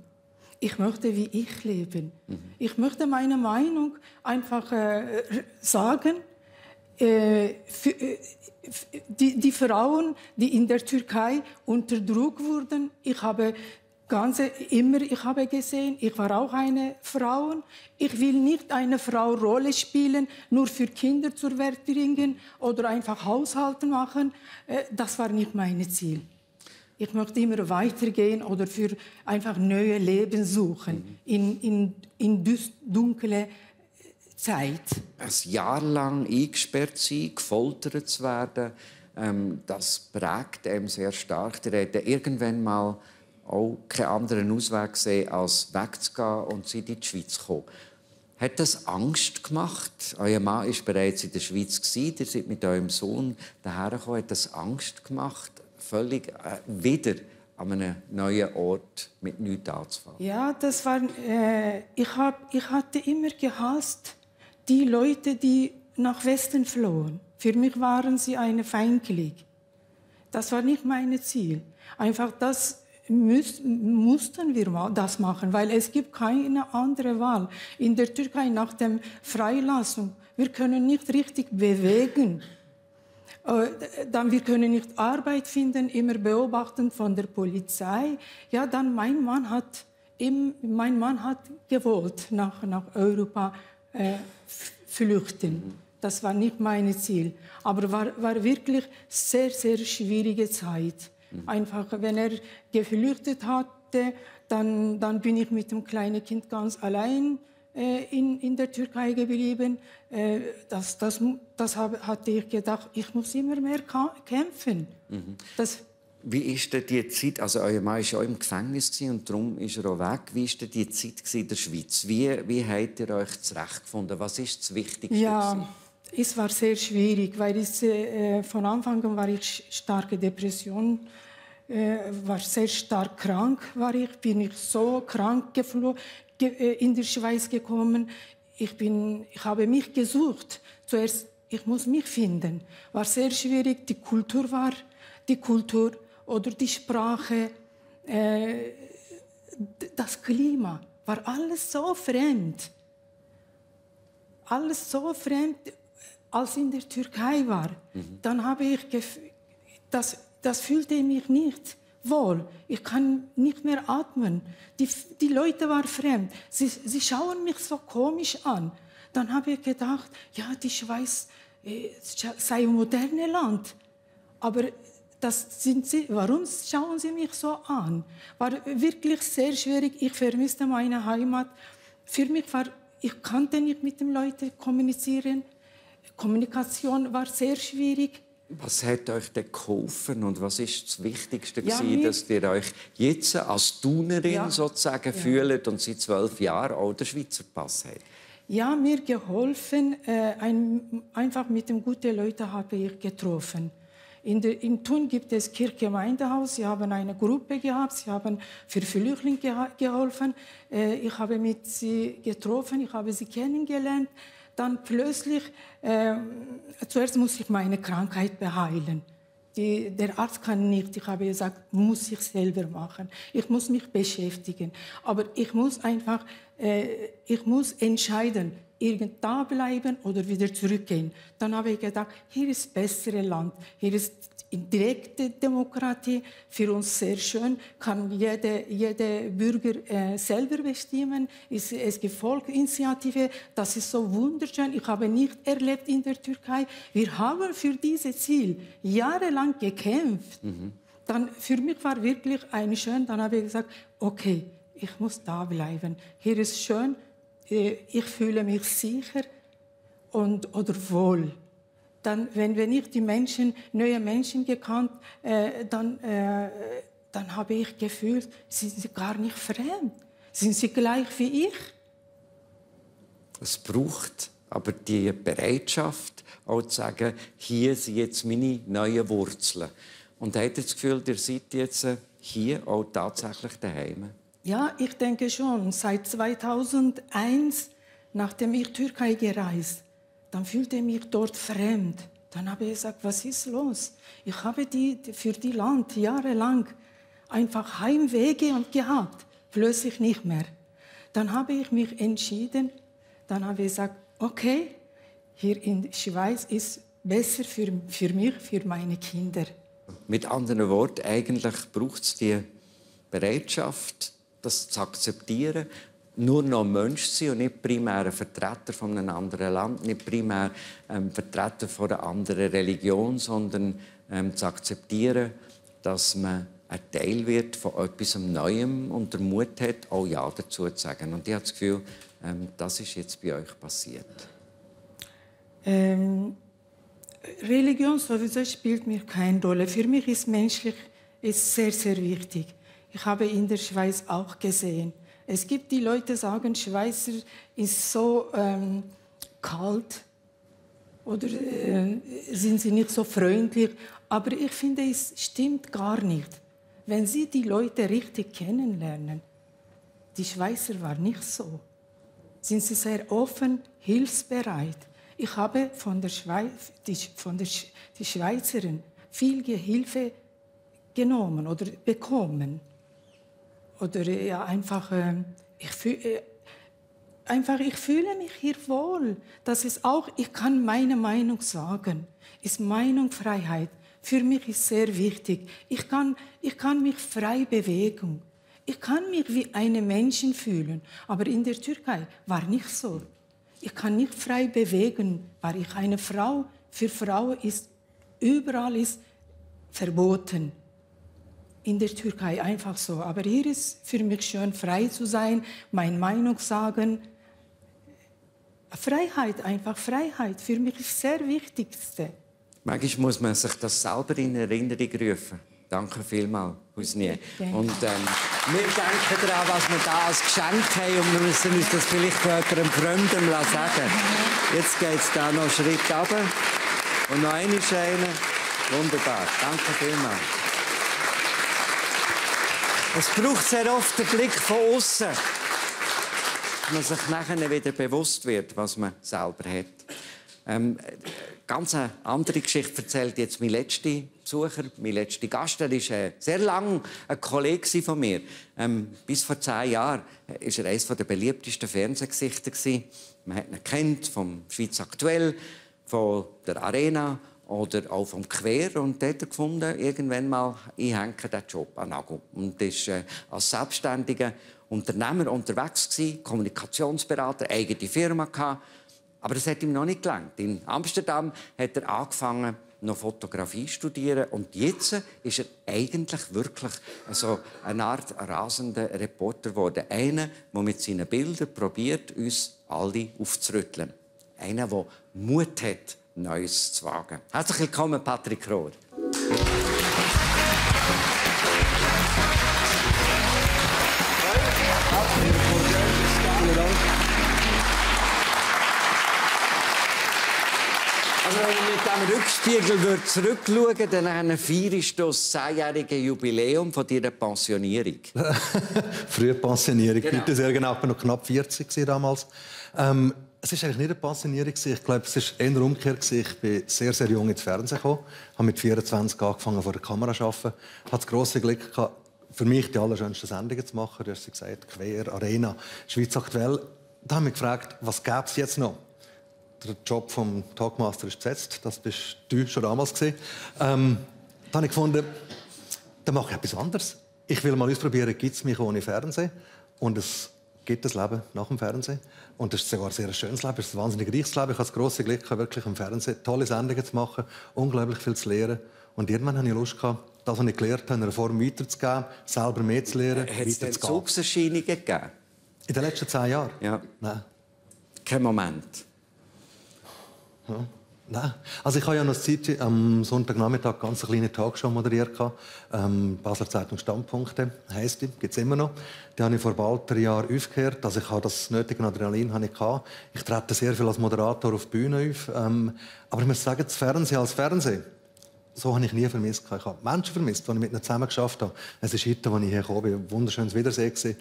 Ich möchte wie ich leben. Ich möchte meine Meinung einfach sagen. Die Frauen, die in der Türkei unter Druck wurden, ich habe ich habe gesehen, ich war auch eine Frau. Ich will nicht eine Frau Rolle spielen, nur für Kinder zur Welt bringen oder einfach Haushalten machen. Das war nicht mein Ziel. Ich möchte immer weitergehen oder für einfach neue Leben suchen in dunkle Zeit. Ein Jahr lang eingesperrt sein, gefoltert zu werden, das prägt einem sehr stark. Der hätte irgendwann mal auch keinen anderen Ausweg gesehen, als wegzugehen und in die Schweiz zu kommen. Hat das Angst gemacht? Euer Mann war bereits in der Schweiz, ihr seid mit eurem Sohn daher gekommen. Hat das Angst gemacht, völlig wieder an einem neuen Ort mit nichts anzufangen? Ja, das war, ich hatte immer gehasst die Leute, die nach Westen flohen. Für mich waren sie eine feindlich. Das war nicht mein Ziel. Einfach das mussten wir das machen, weil es gibt keine andere Wahl. In der Türkei nach der Freilassung, wir können nicht richtig bewegen. Dann wir können nicht Arbeit finden, immer beobachten von der Polizei. Ja, dann mein Mann hat gewollt nach Europa flüchten. Das war nicht mein Ziel, aber war wirklich sehr, sehr schwierige Zeit. Einfach, wenn er geflüchtet hatte, dann bin ich mit dem kleinen Kind ganz allein in der Türkei geblieben. Hatte ich gedacht, ich muss immer mehr kämpfen. Wie war denn die Zeit? Also euer Mann war ja auch im Gefängnis und darum ist er auch weg. Wie war denn die Zeit in der Schweiz? Wie habt ihr euch zurechtgefunden? Was ist das Wichtigste? Ja, es war sehr schwierig, weil von Anfang an war ich starke Depression, war sehr stark krank. Bin ich so krank in die Schweiz gekommen. Ich habe mich gesucht. Zuerst, ich muss mich finden. War sehr schwierig. Die Kultur oder die Sprache, das Klima war alles so fremd. Alles so fremd, als in der Türkei war. Dann habe ich das fühlte mich nicht wohl. Ich kann nicht mehr atmen. Die Leute waren fremd. Sie schauen mich so komisch an. Dann habe ich gedacht, ja, die Schweiz sei ein modernes Land. Aber warum schauen Sie mich so an? War wirklich sehr schwierig. Ich vermisste meine Heimat. Für mich ich konnte nicht mit den Leuten kommunizieren. Kommunikation war sehr schwierig. Was hat euch denn geholfen und was ist das Wichtigste gewesen, dass ihr euch jetzt als Thunerin sozusagen fühlt und seit 12 Jahren auch den Schweizer Pass habt? Ja, mir geholfen. Einfach mit den guten Leuten habe ich getroffen. In Thun gibt es Kirchgemeindehaus. Sie haben eine Gruppe gehabt. Sie haben für Flüchtlinge geholfen. Ich habe mit sie getroffen. Ich habe sie kennengelernt. Dann plötzlich, zuerst muss ich meine Krankheit beheilen. Der Arzt kann nicht. Ich habe gesagt, muss ich selber machen. Ich muss mich beschäftigen. Aber ich muss entscheiden, irgend da bleiben oder wieder zurückgehen. Dann habe ich gedacht, hier ist das bessere Land. Hier ist direkte Demokratie, für uns sehr schön, kann jeder Bürger selber bestimmen. Es gibt Volksinitiative, das ist so wunderschön. Ich habe nicht erlebt in der Türkei. Wir haben für dieses Ziel jahrelang gekämpft. Dann für mich war wirklich schön. Dann habe ich gesagt, okay, ich muss da bleiben. Hier ist schön. Ich fühle mich sicher oder wohl. Dann, wenn ich die neue Menschen gekannt, dann habe ich gefühlt, sind sie gar nicht fremd. Sind sie gleich wie ich? Es braucht aber die Bereitschaft, auch zu sagen, hier sind jetzt meine neuen Wurzeln. Und habt ihr das Gefühl, ihr seid jetzt hier auch tatsächlich daheim? Ja, ich denke schon. Seit 2001, nachdem ich Türkei gereist, dann fühlte ich mich dort fremd. Dann habe ich gesagt, was ist los? Ich habe für die Land jahrelang einfach Heimwege gehabt, plötzlich nicht mehr. Dann habe ich mich entschieden, dann habe ich gesagt, okay, hier in der Schweiz ist besser für mich, für meine Kinder. Mit anderen Worten, eigentlich braucht es die Bereitschaft, das zu akzeptieren, nur noch Mensch zu sein und nicht primär ein Vertreter von einem anderen Land, nicht primär Vertreter von einer anderen Religion, sondern zu akzeptieren, dass man ein Teil wird von etwas Neuem und der Mut hat, auch Ja dazu zu sagen. Und ich habe das Gefühl, das ist jetzt bei euch passiert. Religion sowieso spielt mir keine Rolle. Für mich ist menschlich sehr, sehr wichtig. Ich habe in der Schweiz auch gesehen. Es gibt die Leute, die sagen, Schweizer ist so kalt oder sind sie nicht so freundlich. Aber ich finde, es stimmt gar nicht. Wenn Sie die Leute richtig kennenlernen, die Schweizer waren nicht so. Sind sie sehr offen, hilfsbereit. Ich habe von der Schweizerin viel Hilfe genommen oder bekommen. Oder ja, ich fühle mich hier wohl. Das ist auch, ich kann meine Meinung sagen. Ist Meinungsfreiheit. Für mich ist sehr wichtig. Ich kann mich frei bewegen. Ich kann mich wie eine Menschen fühlen. Aber in der Türkei war nicht so. Ich kann nicht frei bewegen, weil ich eine Frau. Für Frauen ist überall ist verboten. In der Türkei einfach so. Aber hier ist für mich schön, frei zu sein, meine Meinung sagen. Freiheit, einfach Freiheit. Für mich ist das sehr Wichtigste. Manchmal muss man sich das selber in Erinnerung rufen. Danke vielmals, Husni. Und wir denken daran, was wir da als Geschenk haben und wir müssen uns das vielleicht von jemandem Fremdem sagen. Jetzt geht es da noch einen Schritt runter und noch einen. Wunderbar, danke vielmals. Es braucht sehr oft den Blick von außen, dass man sich nachher wieder bewusst wird, was man selber hat. Ganz eine andere Geschichte erzählt jetzt mein letzter Besucher, mein letzter Gast. Er war sehr lange ein Kollege von mir. Bis vor 10 Jahren war er eines der beliebtesten Fernsehgesichter. Man hat ihn kennt vom Schweiz Aktuell, von der Arena oder auch vom Quer. Und dort hat er gefunden, irgendwann mal, ich hänge diesen Job an den Nagel. Und war als selbstständiger Unternehmer unterwegs gewesen, Kommunikationsberater, eigene Firma gehabt. Aber das hat ihm noch nicht gelangt. In Amsterdam hat er angefangen, noch Fotografie zu studieren. Und jetzt ist er eigentlich wirklich so eine Art rasender Reporter geworden. Einer, der mit seinen Bildern probiert, uns alle aufzurütteln. Einer, der Mut hat, Neues zu wagen. Herzlich willkommen, Patrick Rohr. Also wenn ich mit diesem Rückspiegel zurückschaue, dann feierst du das 10-jährige Jubiläum von deiner Pensionierung. Frühe Pensionierung, Genau. bitte sehr genau. Ich war noch knapp 40 damals. Es war eigentlich nicht eine Pensionierung. Ich glaube, es war eher umgekehrt. Ich bin sehr, sehr jung ins Fernsehen gekommen. Ich habe mit 24 angefangen, vor der Kamera zu arbeiten. Ich hatte das grosse Glück gehabt, für mich die allerschönsten Sendungen zu machen. Du hast sie gesagt, Quer, Arena, Schweiz Aktuell. Da habe ich mich gefragt, was gäbe es jetzt noch? Der Job vom Talkmaster ist besetzt. Das bist du schon damals gewesen. Dann habe ich gefunden, dann mache ich etwas anderes. Ich will mal ausprobieren, gibt es mich ohne Fernsehen? Und es gibt das Leben nach dem Fernsehen. Und das ist sogar ein sehr schönes Leben. Es ist ein wahnsinnig reiches Leben. Ich habe das grosse Glück, wirklich im Fernsehen tolle Sendungen zu machen, unglaublich viel zu lernen. Und irgendwann hatte ich Lust, das, was ich gelernt habe, in einer Form weiterzugeben, selber mehr zu lernen, Hat es denn weiterzugehen. Zugserscheinungen gegeben? In den letzten 10 Jahren? Ja. Nein. Kein Moment. Ja. Nein. Also ich habe ja noch eine Zeit am Sonntagnachmittag ganz eine kleine Talkshow moderiert. Basler Zeitung Standpunkte heisst die, gibt es immer noch. Die habe ich vor bald 3 Jahren aufgehört. Also ich habe das nötige Adrenalin habe ich gehabt. Ich trete sehr viel als Moderator auf die Bühne auf. Aber ich muss sagen, das Fernsehen als Fernsehen, so habe ich nie vermisst. Ich habe Menschen vermisst, die ich mit ihnen zusammen geschafft habe. Es ist heute, als ich hergekommen bin, ein wunderschönes Wiedersehen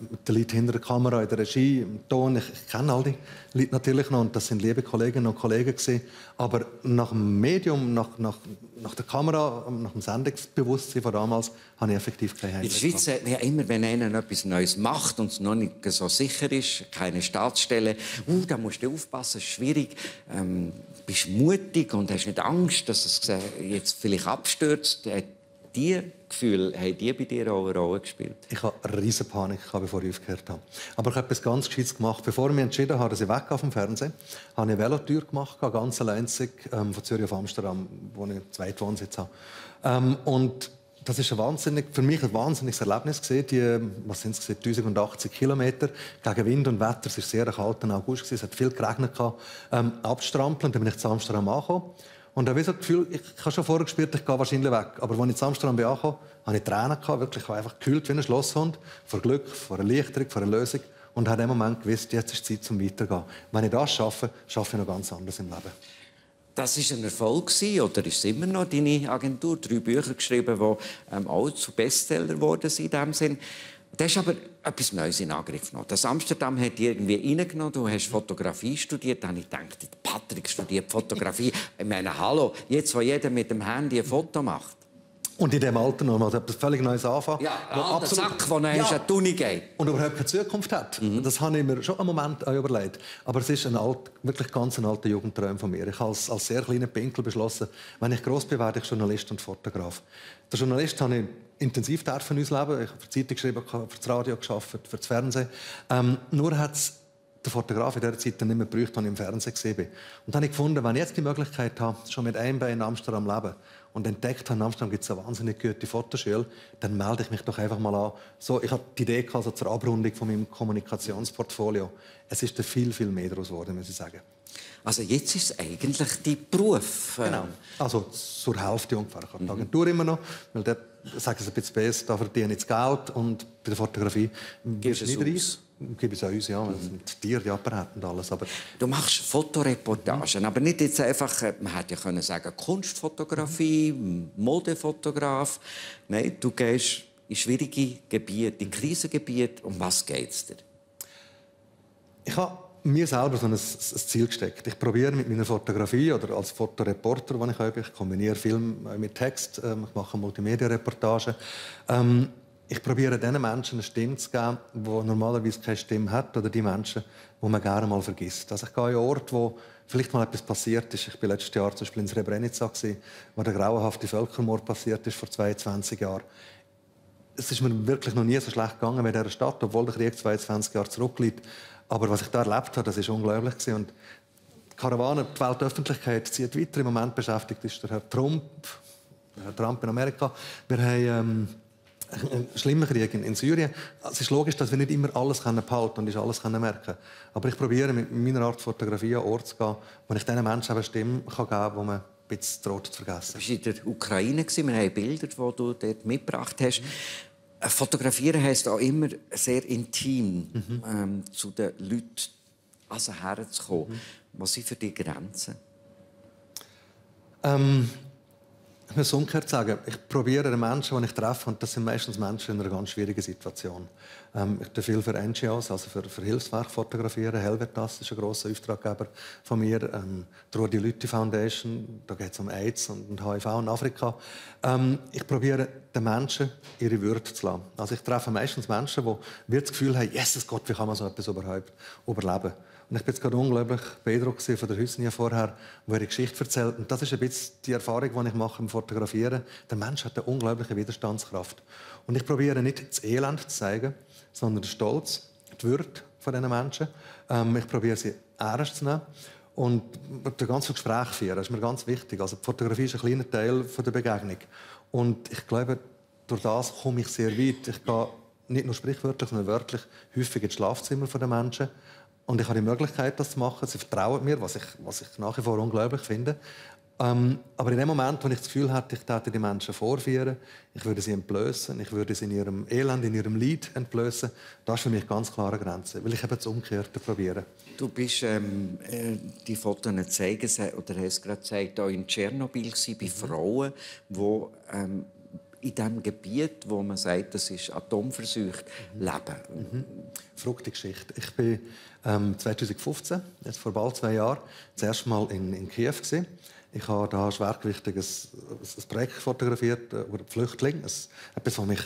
mit den Leuten hinter der Kamera, in der Regie, im Ton. Ich kenne all die Leute natürlich noch und das sind liebe Kolleginnen und Kollegen gewesen. Aber nach dem Medium, nach der Kamera, nach dem Sendungsbewusstsein von damals, habe ich effektiv keine Heimweh. In der Schweiz sagt man ja immer, wenn einer etwas Neues macht und es noch nicht so sicher ist, keine Staatsstelle, da musst du aufpassen, es ist schwierig, bist mutig und hast nicht Angst, dass es jetzt vielleicht abstürzt. diese Gefühle, haben die bei dir auch eine Rolle gespielt? Ich hatte eine riesen Panik, bevor ich aufgehört habe. Aber ich habe etwas ganz Gescheites gemacht. Bevor ich mich entschieden habe, dass ich weg vom Fernsehen, habe ich eine Velotür gemacht, ganz alleinzig, von Zürich auf Amsterdam, wo ich einen Zweitwohnsitz habe. Und das war für mich ein wahnsinniges Erlebnis. Was sind es? 1080 Kilometer gegen Wind und Wetter. Es war sehr ein kalter August. Es hat viel geregnet. Abstrampeln. Dann bin ich zu Amsterdam angekommen. Und da habe ich so das Gefühl, ich habe schon vorher gespürt, ich gehe wahrscheinlich weg. Aber als ich zu Amsterdam angekommen bin, hatte ich Tränen gehabt. Wirklich, ich habe einfach gekühlt wie ein Schlosshund. Vor Glück, vor Erleichterung, vor einer Lösung. Und habe in dem Moment gewusst, jetzt ist Zeit zum Weitergehen. Wenn ich das schaffe, schaffe ich noch ganz anderes im Leben. Das war ein Erfolg, oder ist es immer noch, deine Agentur? 3 Bücher geschrieben, die auch zu Bestseller geworden sind in dem Sinn. Du hast aber etwas Neues in Angriff genommen. Das Amsterdam hat dich irgendwie reingenommen. Du hast Fotografie studiert. Da habe ich gedacht, Patrick studiert Fotografie. Ich meine, hallo, jetzt, wo jeder mit dem Handy ein Foto macht. Und in diesem Alter noch mal etwas völlig Neues anfangen. Ja, ein Sack, der an die Uni geht. Und überhaupt keine Zukunft hat. Das habe ich mir schon einen Moment auch überlegt. Aber es ist wirklich ganz ein alter Jugendtraum von mir. Ich habe als sehr kleiner Pinkel beschlossen, wenn ich gross bin, werde ich Journalist und Fotograf. Der Journalist habe ich intensiv ausleben. Ich habe für die Zeitung geschrieben, für das Radio gearbeitet, für das Fernsehen. Nur hat es der Fotograf in dieser Zeit dann nicht mehr gebraucht, als ich im Fernsehen gesehen bin. Und dann habe ich gefunden, wenn ich jetzt die Möglichkeit habe, schon mit einem Bein in Amsterdam leben und entdeckt habe, in Amsterdam gibt es eine wahnsinnig gute Fotoschule, dann melde ich mich doch einfach mal an. So, ich hatte die Idee also zur Abrundung von meinem Kommunikationsportfolio. Es ist da viel, viel mehr daraus geworden, muss ich sagen. Also jetzt ist es eigentlich dein Beruf. Genau. Also zur Hälfte ungefähr. Ich habe die Agentur immer noch, weil dort sagen sie ein bisschen besser, da verdiene ich das Geld und bei der Fotografie gibst du es aus? Gebe es uns, ja, mit Tier, die Apparate und alles. Aber du machst Fotoreportagen, aber nicht jetzt einfach, man hätte ja können sagen, Kunstfotografie, Modefotograf. Nein, du gehst in schwierige Gebiete, in Krisengebiete. Um was geht es dir? Ich habe mir selber so ein Ziel gesteckt. Ich probiere mit meiner Fotografie oder als Fotoreporter, wenn ich kombiniere Film mit Text, ich mache Multimedia-Reportagen. Ich probiere den Menschen eine Stimme zu geben, die normalerweise keine Stimme hat, oder die Menschen, die man gerne mal vergisst. Also ich gehe an einen Ort, wo vielleicht mal etwas passiert ist. Ich war letztes Jahr zum Beispiel in Srebrenica, wo der grauenhafte Völkermord passiert ist vor 22 Jahren. Es ist mir wirklich noch nie so schlecht gegangen wie in dieser Stadt, obwohl der Krieg 22 Jahre zurückliegt. Aber was ich da erlebt habe, das war unglaublich. Und die Karawane, die Weltöffentlichkeit zieht weiter. Im Moment beschäftigt ist der Herr Trump in Amerika. Wir haben einen schlimmen Krieg in Syrien. Es ist logisch, dass wir nicht immer alles behalten können und alles merken können. Aber ich probiere mit meiner Art Fotografie an Ort zu gehen, wo ich diesen Menschen eine Stimme geben kann, die man ein bisschen droht zu vergessen. Du warst in der Ukraine. Wir haben Bilder, die du dort mitgebracht hast. Fotografieren heisst auch immer sehr intim, zu den Leuten herzukommen. Was sind für die Grenzen? Ich muss umgekehrt sagen, ich probiere den Menschen, die ich treffe, und das sind meistens Menschen in einer ganz schwierigen Situation. Ich tue viel für NGOs, also für Hilfswerke fotografieren. Helvetas ist ein grosser Auftraggeber von mir. Die Rudi Lüthi Foundation, da geht es um AIDS und HIV in Afrika. Ich probiere den Menschen ihre Würde zu lassen. Also ich treffe meistens Menschen, die das Gefühl haben, Jesus Gott, wie kann man so etwas überhaupt überleben? Und ich bin jetzt gerade unglaublich beeindruckt von der Hüsnia vorher, die ihre Geschichte erzählt. Und das ist ein bisschen die Erfahrung, die ich mache beim Fotografieren. Der Mensch hat eine unglaubliche Widerstandskraft. Und ich probiere nicht das Elend zu zeigen, sondern den Stolz, die Würde von diesen Menschen. Ich probiere sie ernst zu nehmen und das ganze Gespräch führen. Das ist mir ganz wichtig. Also die Fotografie ist ein kleiner Teil der Begegnung. Und ich glaube, durch das komme ich sehr weit. Ich gehe nicht nur sprichwörtlich, sondern wörtlich häufig ins Schlafzimmer der Menschen. Und ich habe die Möglichkeit, das zu machen. Sie vertrauen mir, was ich nach wie vor unglaublich finde. Aber in dem Moment, wo ich das Gefühl hatte, ich täte die Menschen vorführen, ich würde sie entblößen, ich würde sie in ihrem Elend, in ihrem Leid entblößen, das ist für mich ganz klare Grenze, weil ich eben das Umgekehrte probiere. Du bist die Fotos zeigen, oder hast gerade gesagt, auch in Tschernobyl bei Frauen, die in diesem Gebiet, wo man sagt, das ist atomverseucht, leben. Verrückte Geschichte. Ich bin 2015, jetzt vor bald 2 Jahren, das erste Mal in Kiew gewesen. Ich habe da ein schwergewichtiges Projekt fotografiert über Flüchtlinge. Etwas, was mich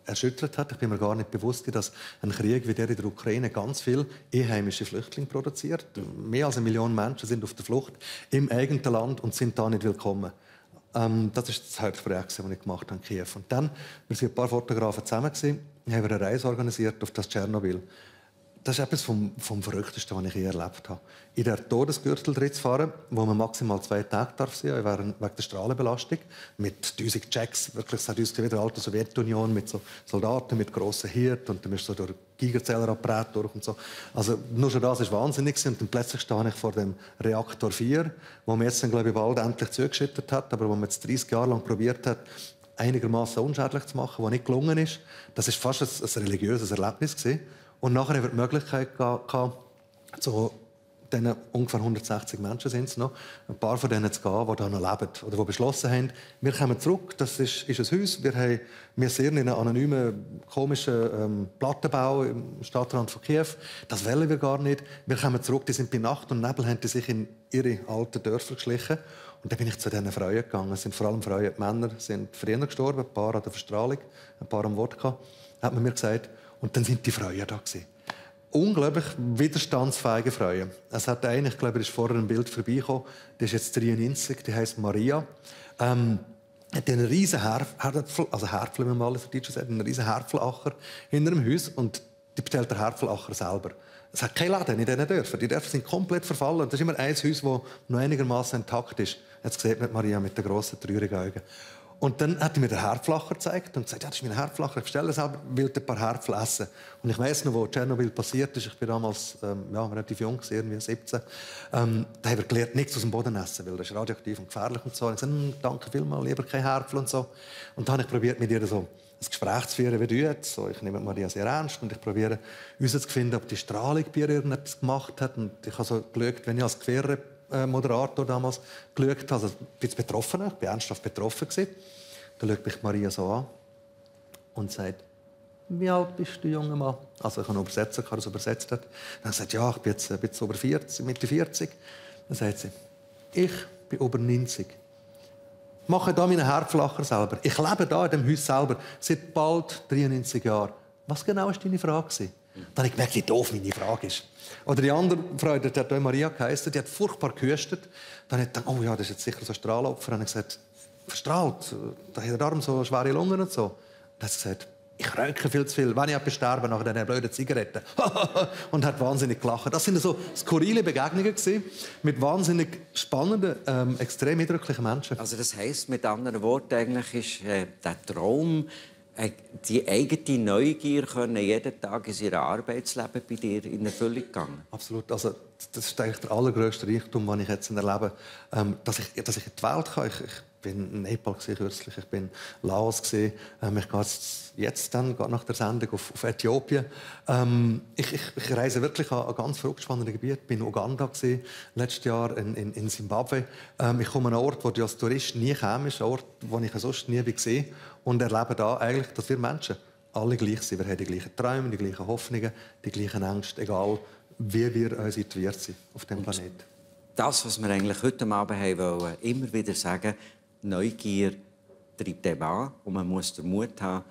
erschüttert hat. Ich bin mir gar nicht bewusst, dass ein Krieg wie der in der Ukraine ganz viele einheimische Flüchtlinge produziert. Mehr als 1 Million Menschen sind auf der Flucht im eigenen Land und sind da nicht willkommen. Das war das Hauptprojekt, das ich gemacht habe in Kiew. Und dann, wir waren ein paar Fotografen zusammen, haben wir eine Reise organisiert auf das Tschernobyl. Das ist etwas vom Verrücktesten, was ich je erlebt habe. In der Todesgürtel drin zu fahren, wo man maximal 2 Tage sein darf, wegen der Strahlenbelastung, mit 1000 Checks, wirklich, es hat uns wieder alte Sowjetunion, mit so Soldaten, mit grossen Hirten, und dann bist du so durch Geigerzählerapparat durch und so. Also nur schon das war wahnsinnig. Und dann plötzlich stehe ich vor dem Reaktor 4, wo man jetzt, glaube ich, bald endlich zugeschüttet hat, aber wo man jetzt 30 Jahre lang probiert hat, einigermaßen unschädlich zu machen, was nicht gelungen ist. Das war fast ein religiöses Erlebnis gewesen. Und nachher haben wir die Möglichkeit gehabt, zu diesen ungefähr 160 Menschen sind es noch, ein paar von denen zu gehen, die da noch leben oder die beschlossen haben, wir kommen zurück, das ist ein Haus, wir sind in einem anonymen, komischen Plattenbau im Stadtrand von Kiew, das wollen wir gar nicht, wir kommen zurück, die sind bei Nacht und Nebel, haben die sich in ihre alten Dörfer geschlichen. Und dann bin ich zu diesen Frauen gegangen. Es sind vor allem Frauen, die Männer sind früher gestorben, ein paar an der Verstrahlung, ein paar am Wodka, hat man mir gesagt. Und dann sind die Frauen da gewesen. Unglaublich widerstandsfähige Frauen. Es hat eine, ich glaube, da ist vorher ein Bild vorbeigekommen, die ist jetzt 93, die heisst Maria. Hat einen riesen Herpfel, also Herpfel, wenn man mal auf Deutsch sagt, einen riesen Herpfelacher hinter dem Haus, und die bestellt der Herpfelacher selber. Es hat keine Läden in diesen Dörfern. Die Dörfer sind komplett verfallen. Das ist immer ein Haus, das noch einigermaßen intakt ist. Jetzt sieht man Maria mit den grossen, traurigen Augen. Und dann hat er mir den Herdflacher gezeigt und gesagt, ja, das ist mein Herdflacher, ich bestelle selber, will ein paar Herdfel essen. Und ich weiss noch, wo Tschernobyl passiert ist, ich war damals relativ jung, irgendwie 17, da haben wir gelernt, nichts aus dem Boden essen, weil das ist radioaktiv und gefährlich und so. Und ich sagte, danke vielmals, lieber kein Herdfel und so. Und dann habe ich probiert, mit ihr so ein Gespräch zu führen, wie du jetzt. So, ich nehme Maria sehr ernst und ich probiere herauszufinden, ob die Strahlung bei ihr etwas gemacht hat. Und ich habe so geschaut, wenn ich als Quermoderator damals geschaut habe, also ein bisschen betroffen, ich war ernsthaft betroffen. Dann schaut mich Maria so an und sagt, wie alt bist du, junger Mann? Also ich habe einen Übersetzer, der das übersetzt hat. Dann sagt sie, ja, ich bin jetzt ein bisschen über 40, Mitte 40. Dann sagt sie, ich bin über 90. Ich mache hier meinen Herdflacher selber. Ich lebe hier in diesem Haus selber seit bald 93 Jahren. Was genau war deine Frage? Dann habe ich gemerkt, wie doof meine Frage ist. Oder die andere Frau, die hat Maria geheißen, die hat furchtbar gehustet. Dann habe ich gedacht, oh ja, das ist jetzt sicher so ein Strahlopfer. Dann habe ich gesagt, verstrahlt, da hat er darum so schwere Lungen und so. Dann hat sie gesagt, ich rauche viel zu viel, wenn ich etwas sterbe nach diesen blöden Zigaretten. Und hat wahnsinnig gelacht. Das sind so skurrile Begegnungen gewesen, mit wahnsinnig spannenden, extrem eindrücklichen Menschen. Also das heisst, mit anderen Worten, eigentlich ist der Traum, die eigene Neugier können jeden Tag in seinem Arbeitsleben bei dir in Erfüllung gegangen? Absolut. Also, das ist eigentlich der allergrößte Reichtum, den ich jetzt erlebe, dass ich in die Welt kann. Ich bin in Nepal kürzlich, ich bin in Laos. Ich gehe jetzt dann nach der Sendung auf Äthiopien. Ich reise wirklich an ganz verrückt spannende Gebiete. Ich bin in Uganda letztes Jahr, in Zimbabwe. Ich komme an einen Ort, wo du als Tourist nie kommst, einen Ort, wo ich sonst nie gesehen habe. Und erlebe da eigentlich, dass wir Menschen alle gleich sind. Wir haben die gleichen Träume, die gleichen Hoffnungen, die gleichen Ängste, egal wie wir uns situiert sind auf diesem Planeten. Das, was wir eigentlich heute Abend haben wollen, immer wieder sagen, Neugier treibt eben an und man muss den Mut haben,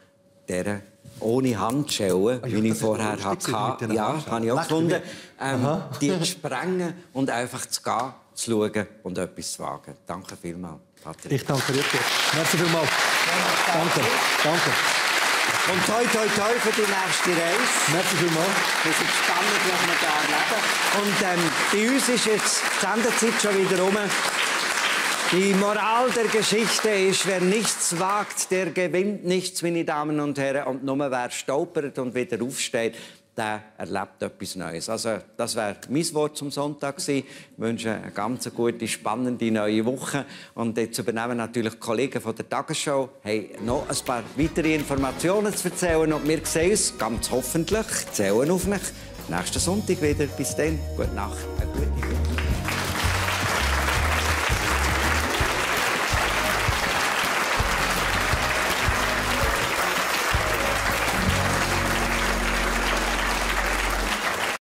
der ohne Handschellen, wie ich vorher hatte, ja, habe ich auch gefunden, die zu sprengen und einfach zu gehen, zu schauen und etwas zu wagen. Danke vielmals, Patrick. Ich danke dir. Merci vielmals. Danke. Danke. Und toi, toi, toi für die nächste Reise. Merci vielmals. Wir sind gespannt, was wir da erleben. Und bei uns ist jetzt die Sendezeit schon wieder rum. Die Moral der Geschichte ist, wer nichts wagt, der gewinnt nichts, meine Damen und Herren. Und nur wer stolpert und wieder aufsteht, der erlebt etwas Neues. Also, das wäre mein Wort zum Sonntag gewesen. Ich wünsche eine ganz gute, spannende neue Woche. Und jetzt übernehmen natürlich die Kollegen von der Tagesschau, haben noch ein paar weitere Informationen zu erzählen. Und wir sehen uns ganz hoffentlich, zählen auf mich, nächsten Sonntag wieder. Bis dann, gute Nacht, eine gute Woche.